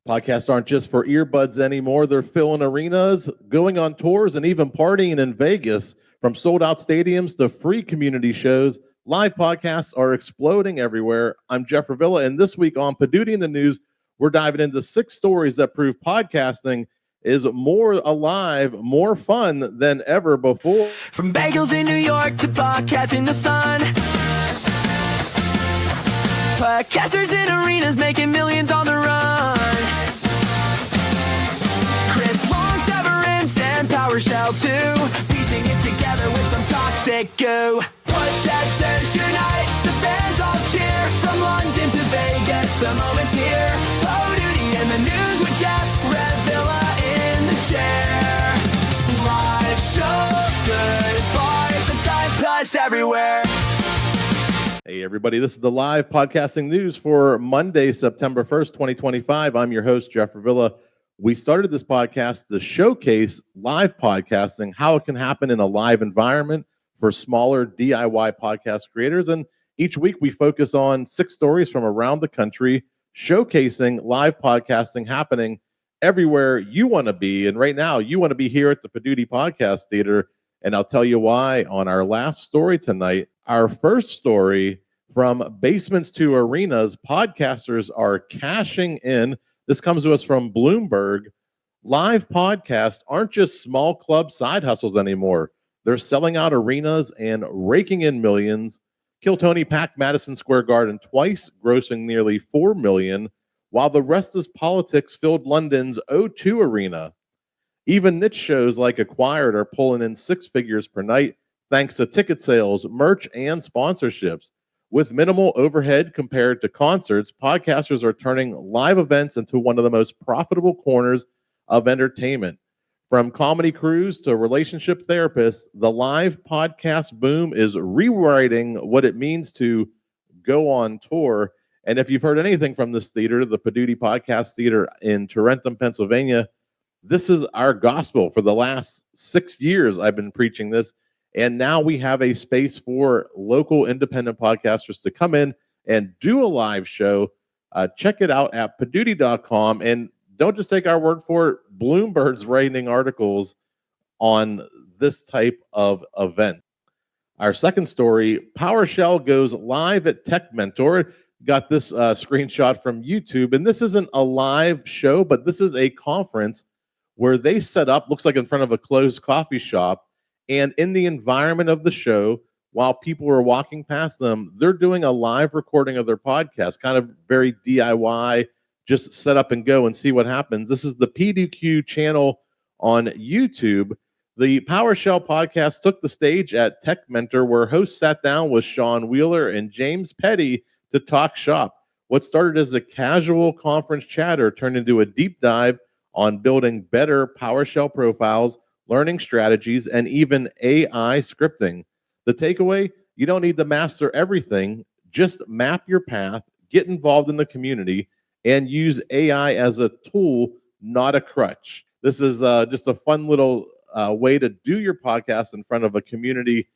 Podcasts aren't just for earbuds anymore. They're filling arenas, going on tours, and even partying in Vegas. From sold-out stadiums to free community shows, live podcasts are exploding everywhere. I'm Jeff Revilla, and this week on Poduty in the News, we're diving into 6 stories that prove podcasting is more alive, more fun than ever before. From bagels in New York to podcasts in the sun, podcasters in arenas making millions on the run. Chris Long, Severance, and PowerShell too, piecing it together with some toxic goo. Podcasters unite, the fans all cheer. From London to Vegas, the moment's here. Poduty in the news with Jeff Revilla in the chair. Live shows, good bars, and time plus everywhere. Hey, everybody, this is the live podcasting news for Monday, September 1st, 2025. I'm your host, Jeff Revilla. We started this podcast to showcase live podcasting, how it can happen in a live environment for smaller DIY podcast creators. And each week we focus on 6 stories from around the country, showcasing live podcasting happening everywhere you want to be. And right now, you want to be here at the Poduty Podcast Theater. And I'll tell you why on our last story tonight. Our first story, from basements to arenas, podcasters are cashing in. This comes to us from Bloomberg. Live podcasts aren't just small club side hustles anymore. They're selling out arenas and raking in millions. Kill Tony packed Madison Square Garden twice, grossing nearly $4 million, while the rest is politics filled London's O2 Arena. Even niche shows like Acquired are pulling in 6 figures per night, thanks to ticket sales, merch, and sponsorships. With minimal overhead compared to concerts, podcasters are turning live events into one of the most profitable corners of entertainment. From comedy crews to relationship therapists, the live podcast boom is rewriting what it means to go on tour. And if you've heard anything from this theater, the Poduty Podcast Theater in Tarentum, Pennsylvania, this is our gospel. For the last 6 years, I've been preaching this. And now we have a space for local independent podcasters to come in and do a live show. Check it out at Poduty.com. And don't just take our word for it. Bloomberg's writing articles on this type of event. Our second story, PowerShell goes live at Tech Mentor. Got this screenshot from YouTube. And this isn't a live show, but this is a conference where they set up, looks like in front of a closed coffee shop. And in the environment of the show, while people are walking past them, they're doing a live recording of their podcast, kind of very DIY, just set up and go and see what happens. This is the PDQ channel on YouTube. The PowerShell podcast took the stage at Tech Mentor, where hosts sat down with Sean Wheeler and James Petty to talk shop. What started as a casual conference chatter turned into a deep dive on building better PowerShell profiles, learning strategies, and even AI scripting. The takeaway, you don't need to master everything. Just map your path, get involved in the community, and use AI as a tool, not a crutch. This is just a fun little way to do your podcast in front of a community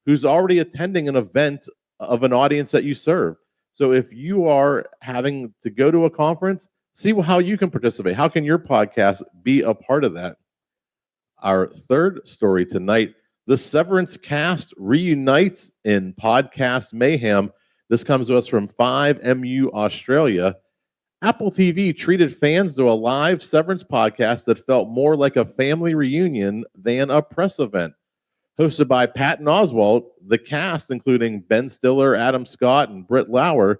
who's already attending an event of an audience that you serve. So if you are having to go to a conference, see how you can participate. How can your podcast be a part of that? Our third story tonight, the Severance cast reunites in podcast mayhem. This comes to us from 5MU Australia. Apple TV treated fans to a live Severance podcast that felt more like a family reunion than a press event. Hosted by Patton Oswalt, the cast, including Ben Stiller, Adam Scott, and Britt Lauer,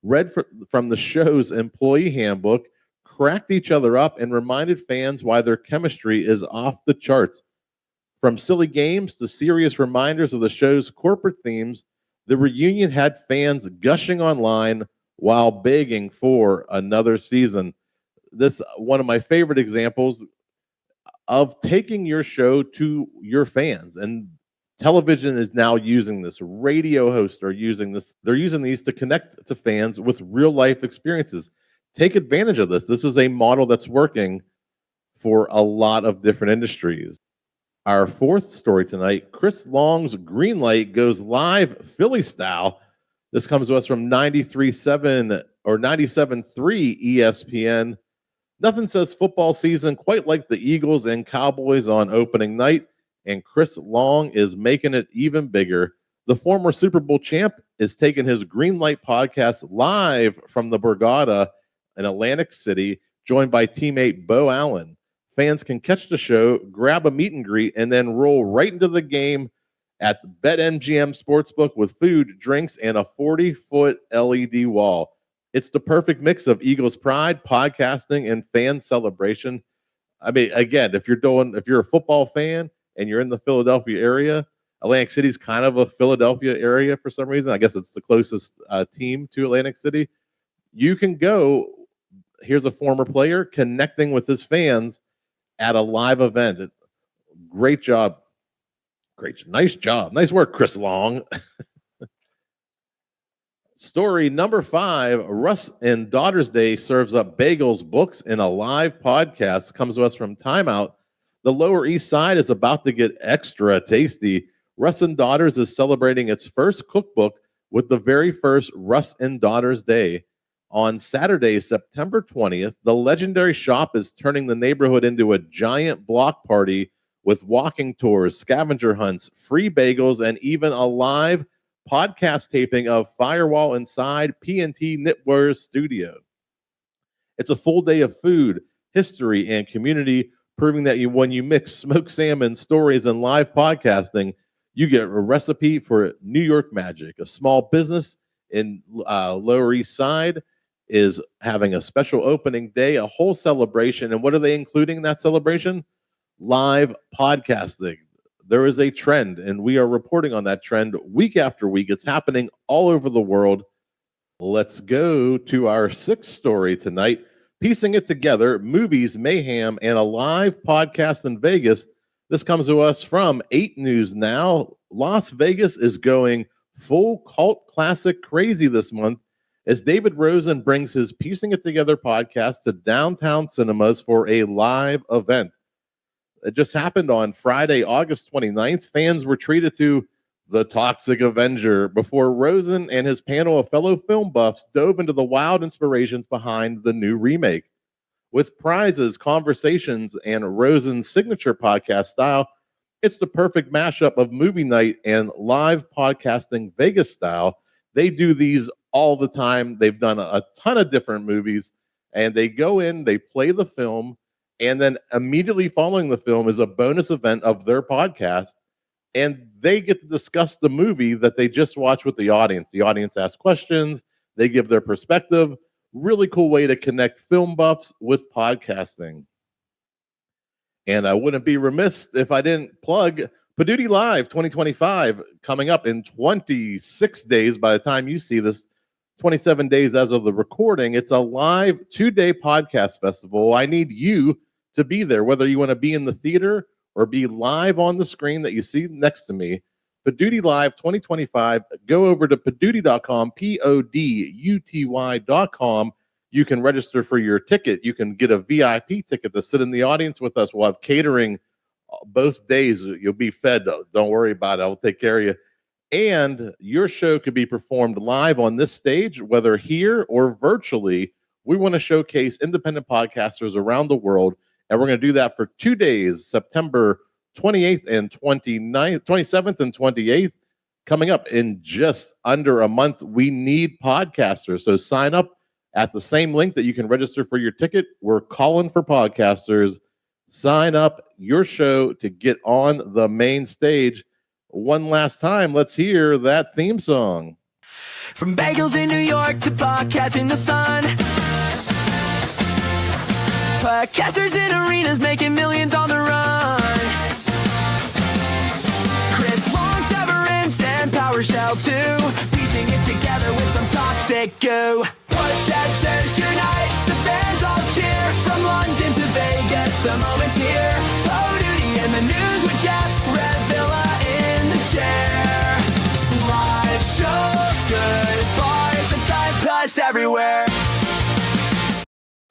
read from the show's employee handbook, cracked each other up, and reminded fans why their chemistry is off the charts. From silly games to serious reminders of the show's corporate themes, the reunion had fans gushing online while begging for another season. This one of my favorite examples of taking your show to your fans. And television is now using this. Radio hosts are using this. They're using these to connect to fans with real life experiences. Take advantage of this. This is a model that's working for a lot of different industries. Our fourth story tonight, Chris Long's Greenlight goes live Philly style. This comes to us from 93.7 or 97.3 ESPN. Nothing says football season quite like the Eagles and Cowboys on opening night, and Chris Long is making it even bigger. The former Super Bowl champ is taking his Green Light podcast live from the Borgata in Atlantic City, joined by teammate Bo Allen. Fans can catch the show, grab a meet and greet, and then roll right into the game at BetMGM Sportsbook with food, drinks, and a 40-foot LED wall. It's the perfect mix of Eagles pride, podcasting, and fan celebration. I mean, again, if you're a football fan and you're in the Philadelphia area, Atlantic City's kind of a Philadelphia area for some reason. I guess it's the closest team to Atlantic City. You can go. Here's a former player connecting with his fans at a live event. Great job. Nice job. Nice work, Chris Long. Story number 5, Russ and Daughters Day serves up bagels, books, and a live podcast. Comes to us from Timeout. The Lower East Side is about to get extra tasty. Russ and Daughters is celebrating its first cookbook with the very first Russ and Daughters Day. On Saturday, September 20th, the legendary shop is turning the neighborhood into a giant block party with walking tours, scavenger hunts, free bagels, and even a live podcast taping of Firewall Inside P&T Knitwear Studio. It's a full day of food, history, and community, proving that when you mix smoked salmon, stories, and live podcasting, you get a recipe for New York magic. A small business in Lower East Side is having a special opening day, a whole celebration. And what are they including in that celebration? Live podcasting. There is a trend, and we are reporting on that trend week after week. It's happening all over the world. Let's go to our 6th story tonight. Piecing it together, movies, mayhem, and a live podcast in Vegas. This comes to us from 8 News Now. Las Vegas is going full cult classic crazy this month as David Rosen brings his Piecing It Together podcast to downtown cinemas for a live event. It just happened on Friday, August 29th. Fans were treated to The Toxic Avenger before Rosen and his panel of fellow film buffs dove into the wild inspirations behind the new remake. With prizes, conversations, and Rosen's signature podcast style, it's the perfect mashup of movie night and live podcasting Vegas style. They do these all the time. They've done a ton of different movies, and they go in, they play the film, and then immediately following the film is a bonus event of their podcast, and they get to discuss the movie that they just watched with the audience. The audience asks questions, they give their perspective. Really cool way to connect film buffs with podcasting. And I wouldn't be remiss if I didn't plug Poduty Live 2025 coming up in 26 days by the time you see this, 27 days as of the recording. It's a live 2-day podcast festival. I need you to be there, whether you want to be in the theater or be live on the screen that you see next to me. Poduty Live 2025. Go over to Poduty.com, Poduty.com. You can register for your ticket. You can get a VIP ticket to sit in the audience with us. We'll have catering both days. You'll be fed. Don't worry about it. I'll take care of you. And your show could be performed live on this stage, whether here or virtually. We want to showcase independent podcasters around the world, and we're going to do that for 2 days, September 28th and 29th, 27th and 28th, coming up in just under a month. We need podcasters, so sign up at the same link that you can register for your ticket. We're calling for podcasters. Sign up your show to get on the main stage. One last time, let's hear that theme song. From bagels in New York to podcasting the sun, podcasters in arenas making millions on the run. Chris Long, Severance, and PowerShell too, piecing it together with some toxic goo. What that says unite, the fans all cheer. From London to Vegas, the moment's here. Poduty in the news with Jeff Revilla in the chair. Live shows, good bars, and time plus everywhere.